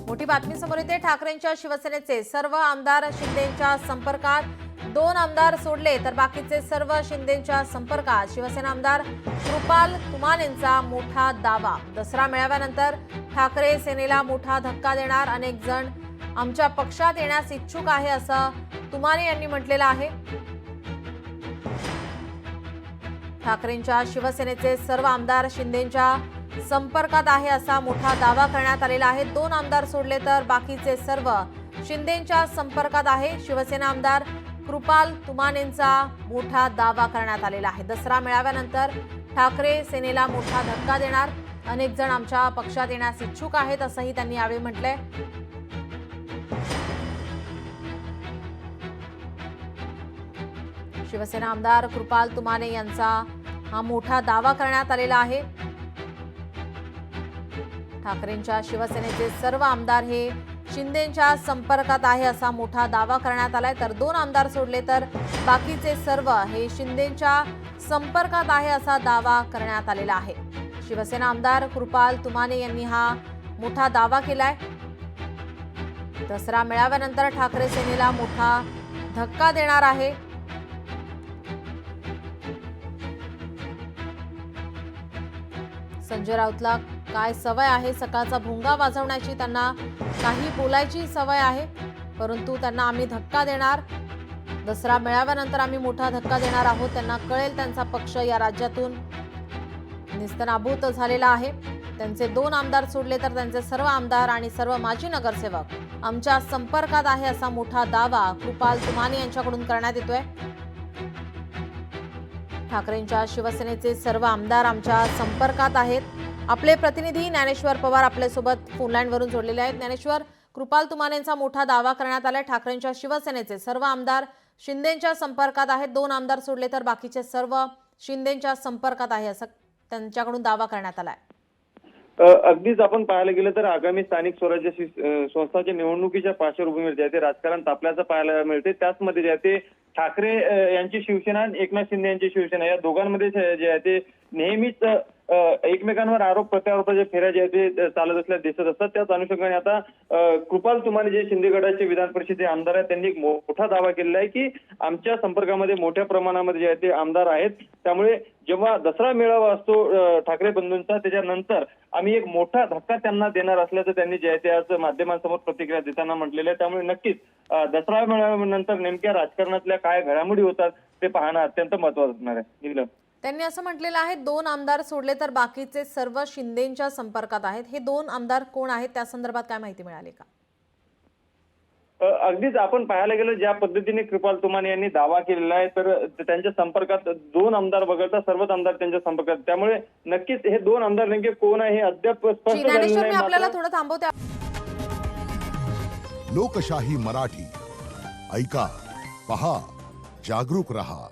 मोठी बातमी समोर येते। ठाकरेंच्या शिवसेनेचे सर्व आमदार शिंदेंच्या संपर्कात। 2 आमदार सोडले तर बाकीचे सर्व शिंदेंच्या संपर्कात। शिवसेना आमदार कृपाल तुमानेंचा मोठा दावा। दसरा मेळाव्यानंतर ठाकरे सेनेला मोठा धक्का देणार। अनेक जण आमच्या पक्षात येण्यास इच्छुक आहे असं तुमाने यांनी म्हटलेलं आहे। ठाकरेंच्या शिवसेनेचे सर्व आमदार शिंदेंच्या संपर्कात आहे असा मोठा दावा करण्यात आलेला आहे। 2 आमदार सोडले तर बाकीचे सर्व शिंदेंच्या संपर्कात आहे। शिवसेना आमदार कृपाल तुमानेंचा मोठा दावा करण्यात आलेला आहे। दसरा मेळाव्यानंतर ठाकरे सेनेला मोठा धक्का देणार। अनेक जण आमच्या पक्षात येण्यास इच्छुक आहेत असंही त्यांनी यावेळी म्हटलंय। शिवसेना आमदार कृपाल तुमाने यांचा हा मोठा दावा करण्यात आलेला आहे। ठाकरेंच्या शिवसेनेचे सर्व आमदार हे शिंदेंच्या संपर्कात आहे असा मोठा दावा करण्यात आलाय। तर 2 आमदार सोडले तर बाकीचे सर्व हे शिंदेंच्या संपर्कात आहे असा दावा करण्यात आलेला आहे। शिवसेना आमदार कृपाल तुमाने यांनी हा मोठा दावा केलाय। दसरा मेळाव्यानंतर ठाकरे सेनेला मोठा धक्का देणार आहे। संजय राऊतला काय सवय आहे, सकाळचा भोंगा वाजवण्याची, त्यांना काही बोलायची सवय आहे, परंतु त्यांना आम्ही धक्का देणार। दसरा मेळाव्यानंतर आम्ही मोठा धक्का देणार आहोत। त्यांना कळेल त्यांचा पक्ष या राज्यातून निस्तनाबूत झालेला आहे। त्यांचे 2 आमदार सोडले तर त्यांचे सर्व आमदार आणि सर्व माजी नगरसेवक आमच्या संपर्कात आहे असा मोठा दावा कृपाल तुमाने यांच्याकडून करण्यात येतोय। ठाकरेंच्या शिवसेनेचे सर्व आमदार आमच्या संपर्कात आहेत। आपले प्रतिनिधी ज्ञानेश्वर पवार आपल्यासोबत फोनलाईनवरून जोडलेले आहेत। ज्ञानेश्वर, कृपाल तुमानेंचा मोठा दावा करण्यात आलाय। ठाकरेंच्या शिवसेनेचे सर्व आमदार शिंदेंच्या संपर्कात आहेत। 2 आमदार सोडले तर बाकीचे सर्व शिंदेंच्या संपर्कात आहे असं त्यांच्याकडून दावा करण्यात आलाय। अगदीच आपण पाहायला गेलं तर आगामी स्थानिक स्वराज्य संस्थांच्या निवडणुकीच्या पार्श्वभूमीवर जे ते राजकारण तापल्याचं पाहायला मिळते। त्याचमध्ये जे ते ठाकरे यांची शिवसेना, एकनाथ शिंदे यांची शिवसेना, या दोघांमध्ये जे आहे ते नेहमीच एकमेकांवर आरोप प्रत्यारोपाच्या फेऱ्या जे ते चालत असल्या दिसत असतात। त्याच अनुषंगाने आता कृपाल तुमाने जे शिंदे गटाचे विधान परिषदेचे आमदार आहेत त्यांनी एक मोठा दावा केलेला आहे की आमच्या संपर्कामध्ये मोठ्या प्रमाणामध्ये जे आहे ते आमदार आहेत। त्यामुळे जेव्हा दसरा मेळावा असतो ठाकरे बंधूंचा, त्याच्यानंतर आम्ही एक मोठा धक्का त्यांना देणार असल्याचं त्यांनी जे आहे ते आज माध्यमांसमोर प्रतिक्रिया देताना म्हटलेलं आहे। त्यामुळे नक्कीच दसरा मेळाव्यानंतर नेमक्या राजकारणातल्या काय घडामोडी होतात ते पाहणं अत्यंत महत्त्वाचं असणार आहे। त्यांनी असं म्हटलेलं आहे 2 आमदार सोडले तर बाकीचे सर्व शिंदेंच्या संपर्कात आहेत। हे 2 आमदार कोण आहेत, त्या संदर्भात काय माहिती मिळाली का? अगदीच आपण पाहायला गेलं ज्या पद्धतीने कृपाल तुमाने यांनी दावा केलेला आहे तर त्यांच्या संपर्कात 2 आमदार वगळता सर्वच आमदार त्यांच्या संपर्कात। त्यामुळे नक्कीच हे 2 आमदार नेमके कोण आहे हे अद्याप स्पष्ट झालेलं नाही। आपल्याला थोडं थांबवते। लोकशाही मराठी ऐका, पहा, जागरूक रहा।